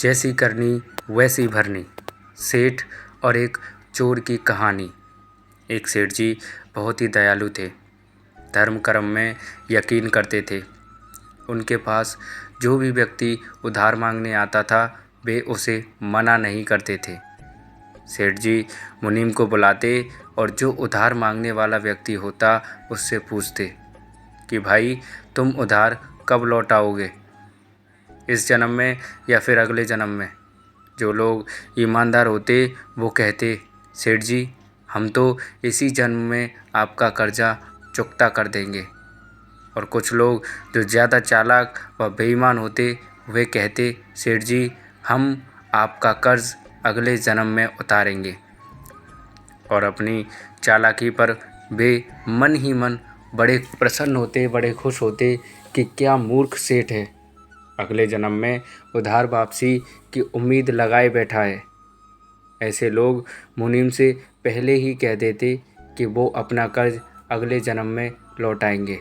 जैसी करनी वैसी भरनी। सेठ और एक चोर की कहानी। एक सेठ जी बहुत ही दयालु थे। धर्म कर्म में यकीन करते थे। उनके पास जो भी व्यक्ति उधार मांगने आता था वे उसे मना नहीं करते थे। सेठ जी मुनीम को बुलाते और जो उधार मांगने वाला व्यक्ति होता उससे पूछते कि भाई तुम उधार कब लौटाओगे, इस जन्म में या फिर अगले जन्म में। जो लोग ईमानदार होते वो कहते सेठ जी हम तो इसी जन्म में आपका कर्जा चुकता कर देंगे। और कुछ लोग जो ज़्यादा चालाक व बेईमान होते वे कहते सेठ जी हम आपका कर्ज अगले जन्म में उतारेंगे। और अपनी चालाकी पर वे मन ही मन बड़े प्रसन्न होते, बड़े खुश होते कि क्या मूर्ख सेठ है, अगले जन्म में उधार वापसी की उम्मीद लगाए बैठा है। ऐसे लोग मुनीम से पहले ही कह देते कि वो अपना कर्ज अगले जन्म में लौटाएंगे।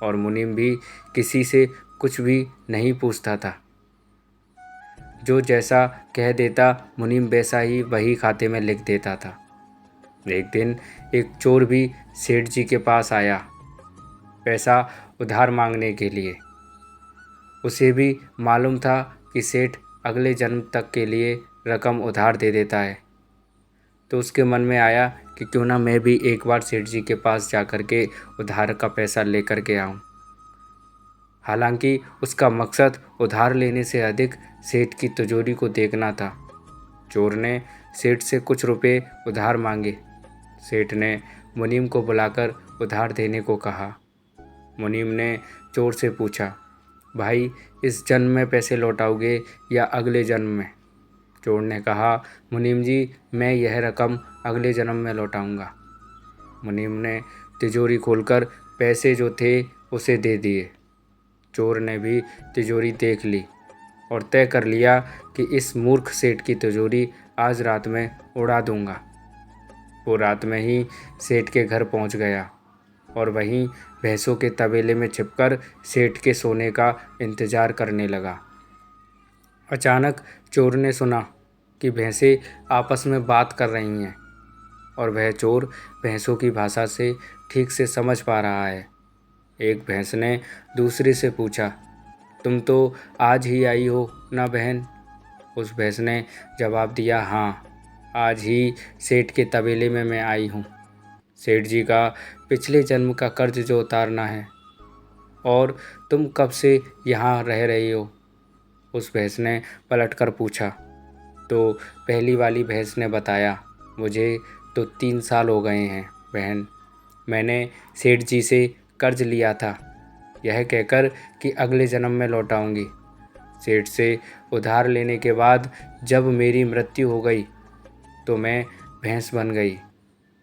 और मुनीम भी किसी से कुछ भी नहीं पूछता था। जो जैसा कह देता मुनीम वैसा ही वही खाते में लिख देता था। एक दिन एक चोर भी सेठ जी के पास आया पैसा उधार मांगने के लिए। उसे भी मालूम था कि सेठ अगले जन्म तक के लिए रकम उधार दे देता है। तो उसके मन में आया कि क्यों ना मैं भी एक बार सेठ जी के पास जाकर के उधार का पैसा लेकर के आऊं। हालांकि उसका मकसद उधार लेने से अधिक सेठ की तिजोरी को देखना था। चोर ने सेठ से कुछ रुपए उधार मांगे। सेठ ने मुनीम को बुलाकर उधार देने को कहा। मुनीम ने चोर से पूछा भाई इस जन्म में पैसे लौटाओगे या अगले जन्म में। चोर ने कहा मुनीम जी मैं यह रकम अगले जन्म में लौटाऊंगा। मुनीम ने तिजोरी खोलकर पैसे जो थे उसे दे दिए। चोर ने भी तिजोरी देख ली और तय कर लिया कि इस मूर्ख सेठ की तिजोरी आज रात में उड़ा दूंगा। वो रात में ही सेठ के घर पहुंच गया और वहीं भैंसों के तबेले में छिपकर सेठ के सोने का इंतज़ार करने लगा। अचानक चोर ने सुना कि भैंसें आपस में बात कर रही हैं और वह चोर भैंसों की भाषा से ठीक से समझ पा रहा है। एक भैंस ने दूसरी से पूछा तुम तो आज ही आई हो ना बहन। उस भैंस ने जवाब दिया हाँ आज ही सेठ के तबेले में मैं आई हूँ। सेठ जी का पिछले जन्म का कर्ज जो उतारना है। और तुम कब से यहाँ रह रही हो? उस भैंस ने पलटकर पूछा। तो पहली वाली भैंस ने बताया मुझे तो 3 साल हो गए हैं बहन। मैंने सेठ जी से कर्ज लिया था यह कहकर कि अगले जन्म में लौटाऊंगी। सेठ से उधार लेने के बाद जब मेरी मृत्यु हो गई तो मैं भैंस बन गई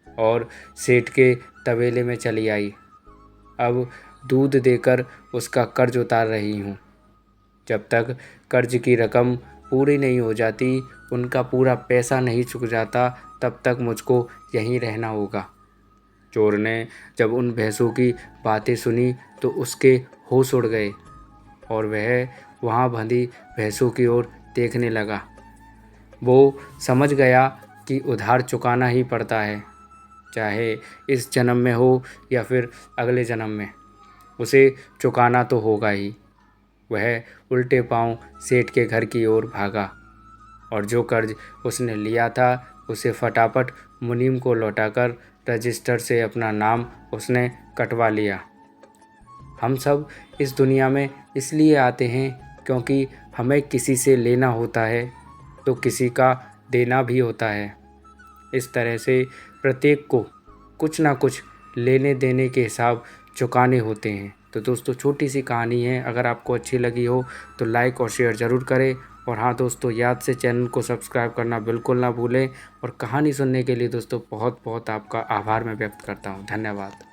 और सेठ के तबेले में चली आई। अब दूध देकर उसका कर्ज उतार रही हूँ। जब तक कर्ज की रकम पूरी नहीं हो जाती, उनका पूरा पैसा नहीं चुक जाता, तब तक मुझको यहीं रहना होगा। चोर ने जब उन भैंसों की बातें सुनी तो उसके होश उड़ गए और वह वहाँ बंधी भैंसों की ओर देखने लगा। वो समझ गया कि उधार चुकाना ही पड़ता है, चाहे इस जन्म में हो या फिर अगले जन्म में, उसे चुकाना तो होगा ही। वह उल्टे पांव सेठ के घर की ओर भागा और जो कर्ज उसने लिया था उसे फटाफट मुनीम को लौटाकर रजिस्टर से अपना नाम उसने कटवा लिया। हम सब इस दुनिया में इसलिए आते हैं क्योंकि हमें किसी से लेना होता है तो किसी का देना भी होता है। इस तरह से प्रत्येक को कुछ ना कुछ लेने देने के हिसाब चुकाने होते हैं। तो दोस्तों छोटी सी कहानी है, अगर आपको अच्छी लगी हो तो लाइक और शेयर ज़रूर करें। और हाँ दोस्तों याद से चैनल को सब्सक्राइब करना बिल्कुल ना भूलें। और कहानी सुनने के लिए दोस्तों बहुत बहुत आपका आभार मैं व्यक्त करता हूँ। धन्यवाद।